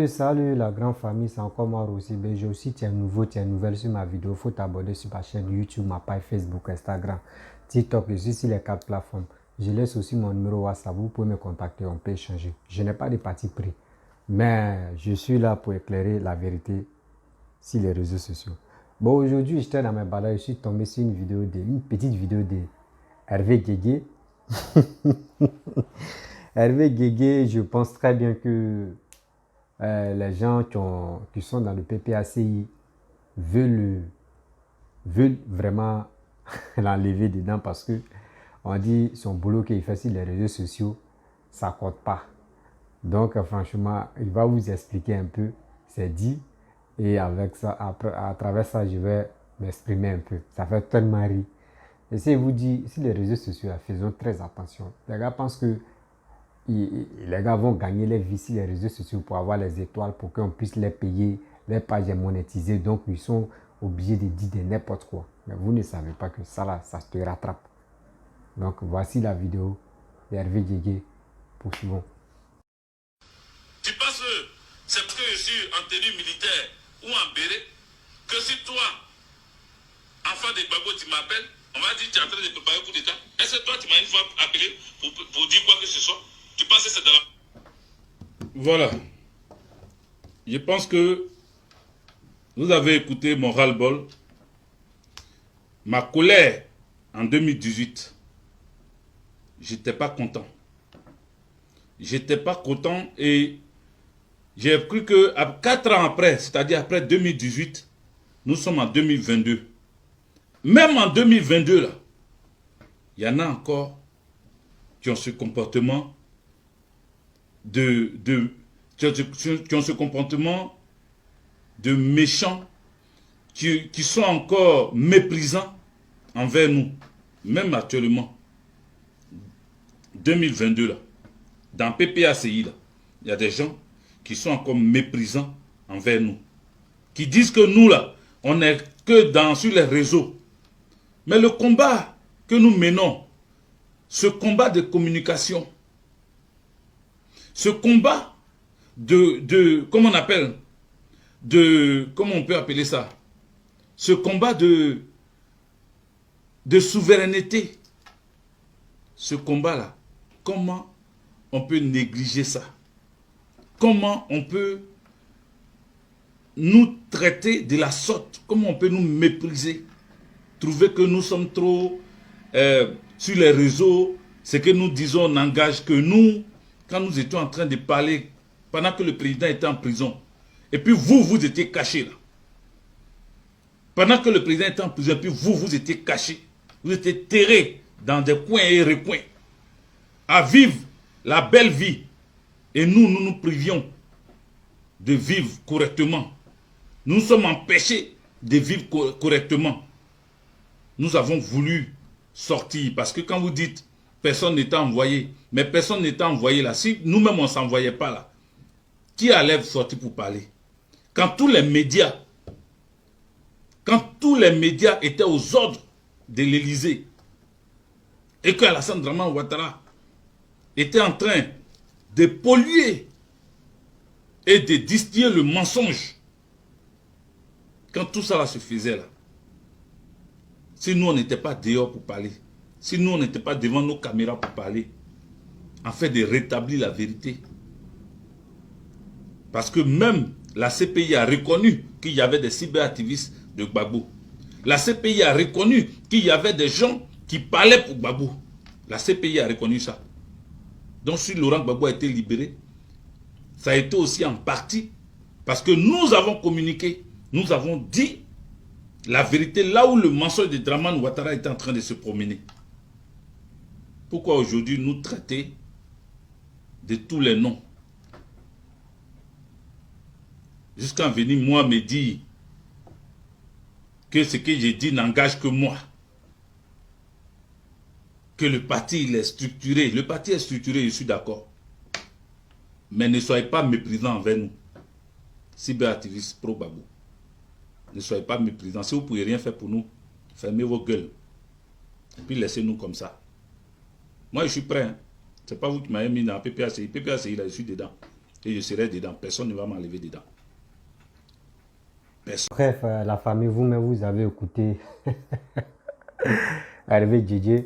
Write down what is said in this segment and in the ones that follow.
Salut la grande famille, c'est encore moi aussi. Béjo. Si tu es nouveau, tu es nouvelle sur ma vidéo, il faut t'abonner sur ma chaîne YouTube, ma page Facebook, Instagram, TikTok. Je suis sur les 4 plateformes. Je laisse aussi mon numéro WhatsApp, vous pouvez me contacter, on peut échanger. Je n'ai pas de parti pris, mais je suis là pour éclairer la vérité sur les réseaux sociaux. Bon, aujourd'hui, j'étais dans mes balades, je suis tombé sur une petite vidéo de Hervé Guégué. Hervé Guégué, je pense très bien que les gens qui sont dans le PPACI veulent vraiment l'enlever dedans parce que on dit son boulot qu'il fait sur les réseaux sociaux, ça ne compte pas. Donc franchement, il va vous expliquer un peu, c'est dit. Et avec ça, après, à travers ça, je vais m'exprimer un peu. Ça fait tellement rire. Et si je vous dis, sur les réseaux sociaux, faisons très attention. Les gars pensent que les gars vont gagner les vies sur les réseaux sociaux pour avoir les étoiles, pour qu'on puisse les payer, les pages monétisées. Donc, ils sont obligés de dire de n'importe quoi. Mais vous ne savez pas que ça, là, ça te rattrape. Donc, voici la vidéo d'Hervé Guégué. Poursuivons. Tu penses que c'est parce que je suis en tenue militaire ou en béret que si toi, enfant de Babo, tu m'appelles, on va dire que tu es en train de préparer coup d'État. Est-ce que toi, tu m'as une fois appelé pour dire quoi que ce soit? Tu penses que c'est de la... Voilà. Je pense que vous avez écouté mon ras-le-bol. Ma colère en 2018. J'étais pas content. J'étais pas content et j'ai cru que 4 ans après, c'est-à-dire après 2018, nous sommes en 2022. Même en 2022, là, il y en a encore qui ont ce comportement qui ont ce comportement de méchants, qui sont encore méprisants envers nous. Même actuellement, 2022, là, dans PPACI, là, il y a des gens qui sont encore méprisants envers nous. Qui disent que nous, là, on n'est que sur les réseaux. Mais le combat que nous menons, ce combat de communication, ce combat comment on appelle, comment on peut appeler ça, ce combat de souveraineté, ce combat-là, comment on peut négliger ça? Comment on peut nous traiter de la sorte? Comment on peut nous mépriser? Trouver que nous sommes trop sur les réseaux, ce que nous disons n'engage que nous. Quand nous étions en train de parler, pendant que le président était en prison, et puis vous étiez cachés là. Pendant que le président était en prison, et puis vous étiez cachés. Vous étiez terrés dans des coins et recoins, à vivre la belle vie. Et nous privions de vivre correctement. Nous sommes empêchés de vivre correctement. Nous avons voulu sortir. Parce que quand vous dites personne n'était envoyé, mais personne n'était envoyé là. Si nous-mêmes on ne s'envoyait pas là, qui allait sortir pour parler? Quand tous les médias étaient aux ordres de l'Élysée et que Alassane Draman Ouattara était en train de polluer et de distiller le mensonge, quand tout ça là se faisait là, si nous on n'était pas dehors pour parler, si nous on n'était pas devant nos caméras pour parler, en fait de rétablir la vérité, parce que même la CPI a reconnu qu'il y avait des cyberactivistes de Gbagbo. La CPI a reconnu qu'il y avait des gens qui parlaient pour Gbagbo. La CPI a reconnu ça. Donc si Laurent Gbagbo a été libéré, ça a été aussi en partie parce que nous avons communiqué, nous avons dit la vérité là où le mensonge de Draman Ouattara était en train de se promener. Pourquoi aujourd'hui nous traiter de tous les noms? Jusqu'à venir moi me dire que ce que j'ai dit n'engage que moi. Que le parti il est structuré. Le parti est structuré, je suis d'accord. Mais ne soyez pas méprisants envers nous. Cyberactivistes pro-Gbagbo. Ne soyez pas méprisants. Si vous ne pouvez rien faire pour nous, fermez vos gueules. Et puis laissez-nous comme ça. Moi je suis prêt. Hein. Ce n'est pas vous qui m'avez mis dans PPACI. PPACI là, je suis dedans. Et je serai dedans. Personne ne va m'enlever dedans. Personne. Bref, la famille, vous-même, vous avez écouté Hervé Djedje.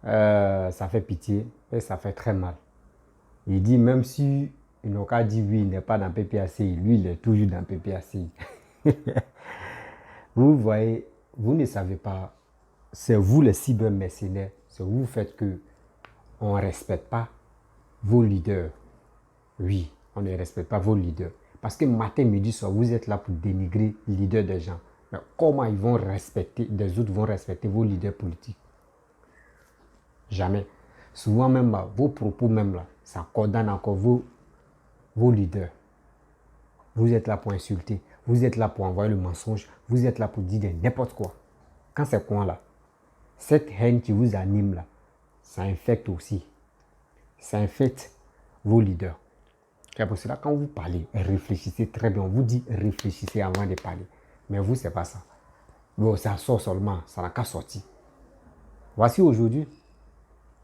Ça fait pitié et ça fait très mal. Il dit même si il n'a qu'à dire oui, il n'est pas dans PPACI, lui, il est toujours dans PPACI. Vous voyez, vous ne savez pas, c'est vous les cybermercenaires, c'est vous faites que on ne respecte pas vos leaders. Oui, on ne respecte pas vos leaders. Parce que matin, midi, soir, vous êtes là pour dénigrer les leaders des gens. Mais comment ils vont respecter, des autres vont respecter vos leaders politiques? Jamais. Souvent même, vos propos même là, ça condamne encore vos leaders. Vous êtes là pour insulter, vous êtes là pour envoyer le mensonge, vous êtes là pour dire n'importe quoi. Quand c'est quoi là, cette haine qui vous anime là, ça infecte aussi. Ça infecte vos leaders. C'est pour cela, quand vous parlez, réfléchissez très bien. On vous dit réfléchissez avant de parler. Mais vous, c'est pas ça. Bon, ça sort seulement, ça n'a qu'à sortir. Voici aujourd'hui,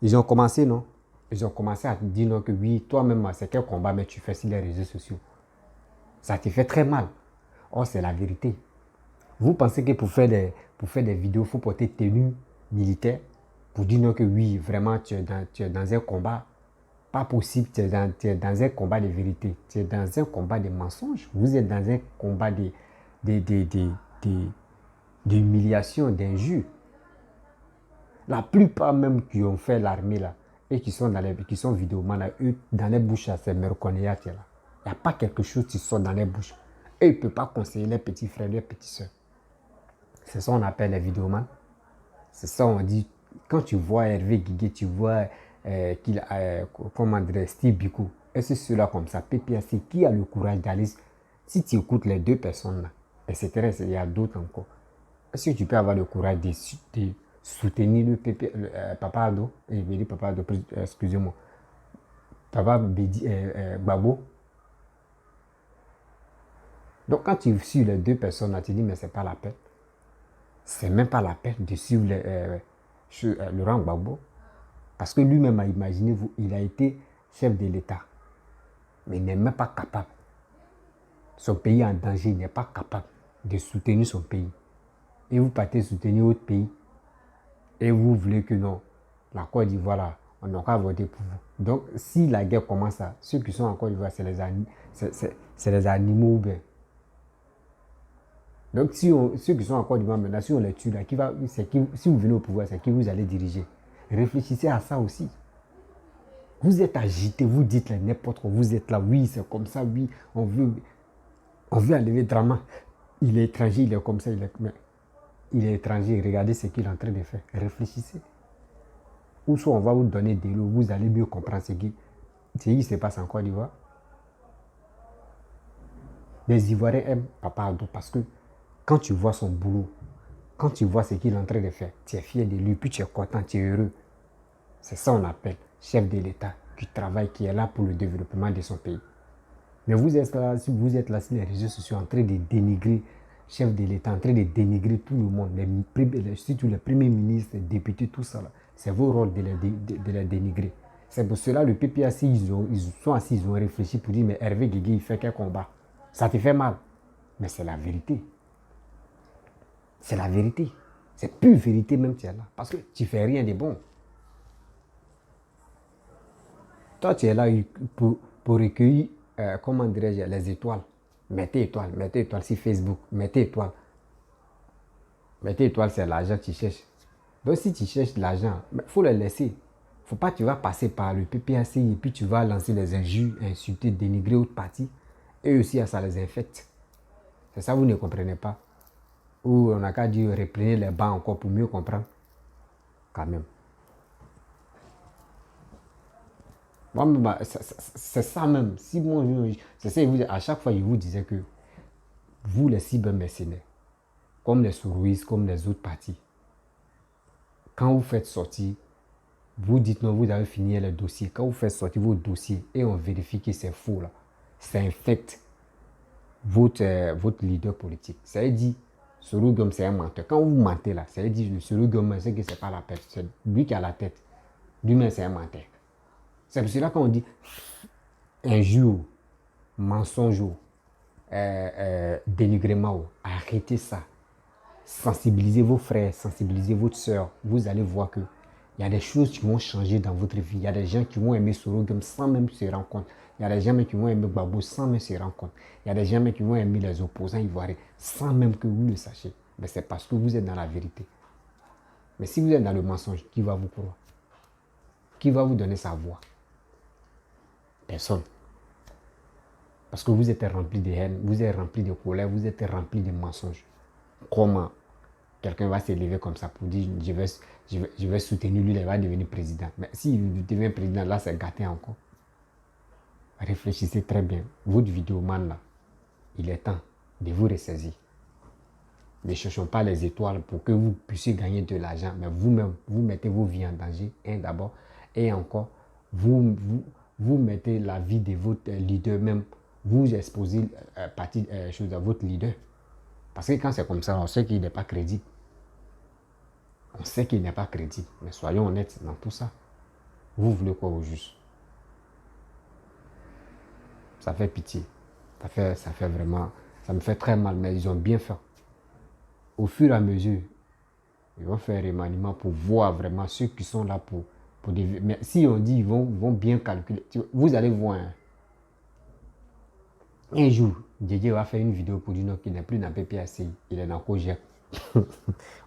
ils ont commencé, non? Ils ont commencé à dire non, que oui, toi-même, c'est quel combat mais tu fais sur les réseaux sociaux. Ça te fait très mal. Or, c'est la vérité. Vous pensez que pour faire des vidéos, il faut porter tenue militaire pour dire non que oui, vraiment, tu es dans un combat. Pas possible, tu es dans un combat de vérité. Tu es dans un combat de mensonges. Vous êtes dans un combat d'humiliation, d'injure. La plupart même qui ont fait l'armée là, et qui sont vidéomans là, eux, dans les bouches, c'est Merconiat là. Il n'y a pas quelque chose qui sort dans les bouches. Et ils ne peuvent pas conseiller les petits frères, les petites soeurs. C'est ça qu'on appelle les vidéomans. C'est ça on dit. Quand tu vois Hervé Guigué, tu vois comment dire, Steve Biko, et c'est ceux-là comme ça, PPAC, qui a le courage d'aller, si tu écoutes les deux personnes là, etc., il y a d'autres encore. Est-ce que tu peux avoir le courage de soutenir le Papa Ado, Papa Ado, excusez-moi, Papa Babo? Donc quand tu suis les deux personnes là, tu dis mais c'est pas la peine. C'est même pas la peine de suivre Laurent Gbagbo. Parce que lui-même, imaginez-vous, il a été chef de l'État. Mais il n'est même pas capable. Son pays est en danger, il n'est pas capable de soutenir son pays. Et vous partez soutenir votre pays. Et vous voulez que non, la Côte d'Ivoire, là, on n'a qu'à voter pour vous. Donc, si la guerre commence, ceux qui sont en Côte d'Ivoire, c'est les animaux bien. Donc, ceux qui sont en Côte d'Ivoire maintenant, si on les tue, là, si vous venez au pouvoir, c'est qui vous allez diriger. Réfléchissez à ça aussi. Vous êtes agité, vous dites n'importe quoi, vous êtes là, oui, c'est comme ça, oui, on veut enlever Drama. Il est étranger, il est comme ça, il est étranger, regardez ce qu'il est en train de faire. Réfléchissez. Ou soit on va vous donner des lots, vous allez mieux comprendre ce qui se passe en Côte d'Ivoire. Les Ivoiriens aiment Papa Ado parce que quand tu vois son boulot, quand tu vois ce qu'il est en train de faire, tu es fier de lui, puis tu es content, tu es heureux. C'est ça qu'on appelle chef de l'État qui travaille, qui est là pour le développement de son pays. Mais vous êtes là, si vous êtes là sur les réseaux sociaux en train de dénigrer chef de l'État, en train de dénigrer tout le monde, surtout les premiers ministres, les députés, tout ça, c'est vos rôles de les dénigrer. C'est pour cela le PPAC, ils sont assis, ils ont réfléchi pour dire mais Hervé Guigué, il fait quel combat? Ça te fait mal. Mais c'est la vérité. C'est la vérité. C'est plus vérité même tu es là. Parce que tu ne fais rien de bon. Toi, tu es là pour recueillir, comment dirais-je, les étoiles. Mettez étoiles sur Facebook. Mettez étoiles. Mettez étoiles, c'est l'argent que tu cherches. Donc, si tu cherches l'argent, il faut le laisser. Il ne faut pas que tu vas passer par le PPAC et puis tu vas lancer les injures, insulter, dénigrer autre partie. Et aussi, ça les infecte. C'est ça, vous ne comprenez pas. Ou on a qu'à dire, reprenez les bancs encore pour mieux comprendre. Quand même. Moi, c'est ça même. Si moi, c'est ça, à chaque fois, il vous disait que vous, les cybermercenaires, comme les sourouistes, comme les autres partis, quand vous faites sortir, vous dites non, vous avez fini les dossiers. Quand vous faites sortir vos dossiers et on vérifie que c'est faux, là, ça infecte votre leader politique. Ça veut dire, Soro Guillaume, c'est un menteur. Quand vous mentez là, ça veut dire, Soro Guillaume, c'est que c'est pas la tête. C'est lui qui a la tête. Lui-même, c'est un menteur. C'est pour cela qu'on dit un jour, mensonge, dénigrement, arrêtez ça. Sensibilisez vos frères, sensibilisez votre soeur. Vous allez voir que il y a des choses qui vont changer dans votre vie. Il y a des gens qui vont aimer Sorogum sans même se rendre compte. Il y a des gens qui vont aimer Gbagbo sans même se rendre compte. Il y a des gens qui vont aimer les opposants ivoiriens sans même que vous le sachiez. Mais c'est parce que vous êtes dans la vérité. Mais si vous êtes dans le mensonge, qui va vous croire? Qui va vous donner sa voix? Personne. Parce que vous êtes rempli de haine, vous êtes rempli de colère, vous êtes rempli de mensonges. Comment quelqu'un va s'élever comme ça pour dire je vais soutenir lui, il va devenir président. Mais s'il devient président, là c'est gâté encore. Réfléchissez très bien. Votre vidéoman là, il est temps de vous ressaisir. Ne cherchons pas les étoiles pour que vous puissiez gagner de l'argent, mais vous-même, vous mettez vos vies en danger, d'abord, et encore, vous mettez la vie de votre leader même, vous exposez chose à votre leader. Parce que quand c'est comme ça, on sait qu'il n'est pas crédible. On sait qu'il n'est pas crédible, mais soyons honnêtes dans tout ça. Vous voulez quoi au juste? Ça fait pitié. Ça fait vraiment, ça me fait très mal, mais ils ont bien fait. Au fur et à mesure, ils vont faire un remaniement pour voir vraiment ceux qui sont là pour mais si on dit ils vont bien calculer, vous allez voir. Hein. Un jour, Didier va faire une vidéo pour dire qu'il n'est plus dans PPACI, il est dans Kojak.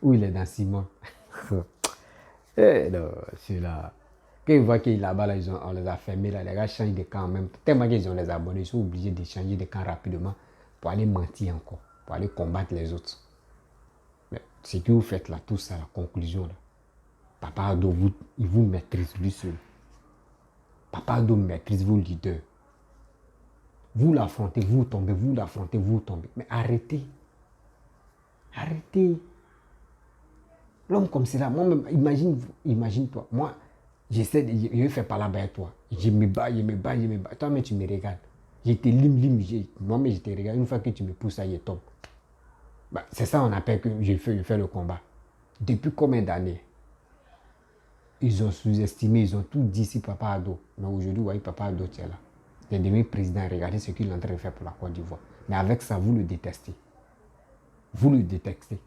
Ou il est dans Simon. Non, c'est là. Quand ils voient qu'il est là-bas, là, on les a fermés, là, les gars changent de camp en même temps. Tellement qu'ils ont les abonnés, ils sont obligés de changer de camp rapidement pour aller mentir encore, pour aller combattre les autres. Mais ce que vous faites là, tout ça, la conclusion, là. Papa Ado, il vous maîtrise lui seul. Papa Ado maîtrise vos leaders. Vous l'affrontez, vous tombez, vous l'affrontez, vous tombez. Mais arrêtez. Arrêtez. L'homme comme cela, moi-même, imagine-toi. Moi, j'essaie, je fais pas là-bas avec toi. Je me bats. Toi, mais tu me regardes. Je te lime. Moi-même, je te regarde. Une fois que tu me pousses, ça y est, tombe. Bah, c'est ça, on appelle que je fais le combat. Depuis combien d'années? Ils ont sous-estimé, ils ont tout dit si Papa Ado. Mais aujourd'hui, voyez, Papa Ado, tu es là. Il est devenu président. Regardez ce qu'il est en train de faire pour la Côte d'Ivoire. Mais avec ça, vous le détestez. Vous le détestez.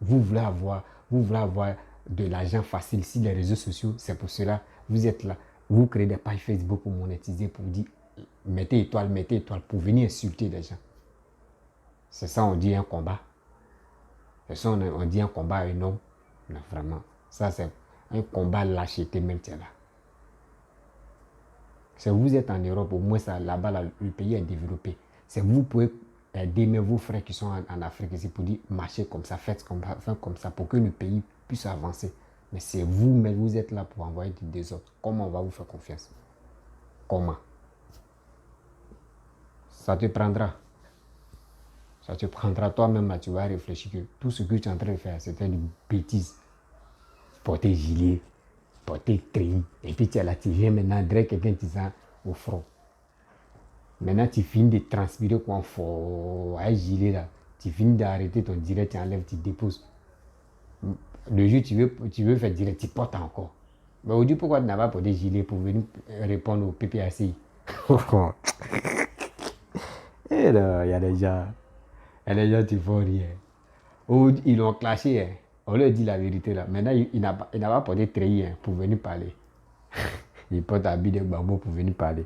Vous voulez avoir de l'argent facile sur les réseaux sociaux. C'est pour cela vous êtes là. Vous créez des pages Facebook pour monétiser, pour dire mettez étoile pour venir insulter les gens. C'est ça, on dit un combat. C'est ça, on dit un combat à un homme. Non, vraiment. Ça, c'est un combat lâcheté même, c'est là. Si vous êtes en Europe, au moins là-bas, là, le pays est développé. C'est vous pouvez aider même vos frères qui sont en Afrique ici pour dire marchez comme ça, faites comme ça pour que le pays puisse avancer. Mais c'est vous, mais vous êtes là pour envoyer du désordre. Comment on va vous faire confiance? Comment? Ça te prendra. Ça te prendra toi-même, là, tu vas réfléchir que tout ce que tu es en train de faire, c'était une bêtise. Porter gilet, porter treillis, et puis tu es là, tu viens maintenant, direct quelqu'un qui sent au front. Maintenant, tu finis de transpirer quoi, fort, un gilet là. Tu finis d'arrêter ton direct, tu enlèves, tu déposes. Le jour tu veux faire direct, tu portes encore. Mais aujourd'hui, pourquoi tu n'as pas porté gilet pour venir répondre au PPACI? Et là, il y a des gens qui font rire. Ou ils l'ont clashé, hein. On leur dit la vérité là. Maintenant, il n'a pas porté treillis hein, pour venir parler. Il porte habit de bambou pour venir parler.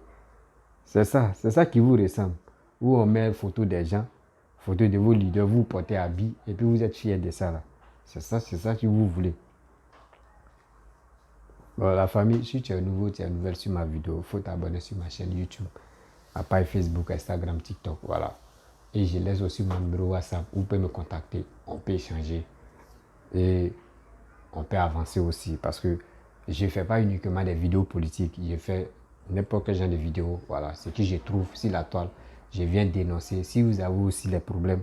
C'est ça qui vous ressemble. Où on met photo des gens, photo de vos leaders, vous portez habit et puis vous êtes fiers de ça là. C'est ça que vous voulez. Bon, la famille, si tu es nouveau, tu es nouvelle sur ma vidéo, il faut t'abonner sur ma chaîne YouTube, ma page Facebook, Instagram, TikTok, voilà. Et je laisse aussi mon numéro WhatsApp, vous pouvez me contacter, on peut échanger et on peut avancer aussi parce que je ne fais pas uniquement des vidéos politiques, je fais n'importe quel genre de vidéo, voilà, ce que je trouve sur la toile, je viens dénoncer. Si vous avez aussi des problèmes,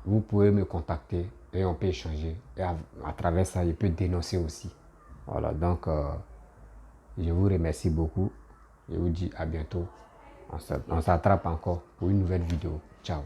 vous pouvez me contacter et on peut échanger. Et à travers ça, je peux dénoncer aussi. Voilà, donc je vous remercie beaucoup. Je vous dis à bientôt. On s'attrape encore pour une nouvelle vidéo. Ciao.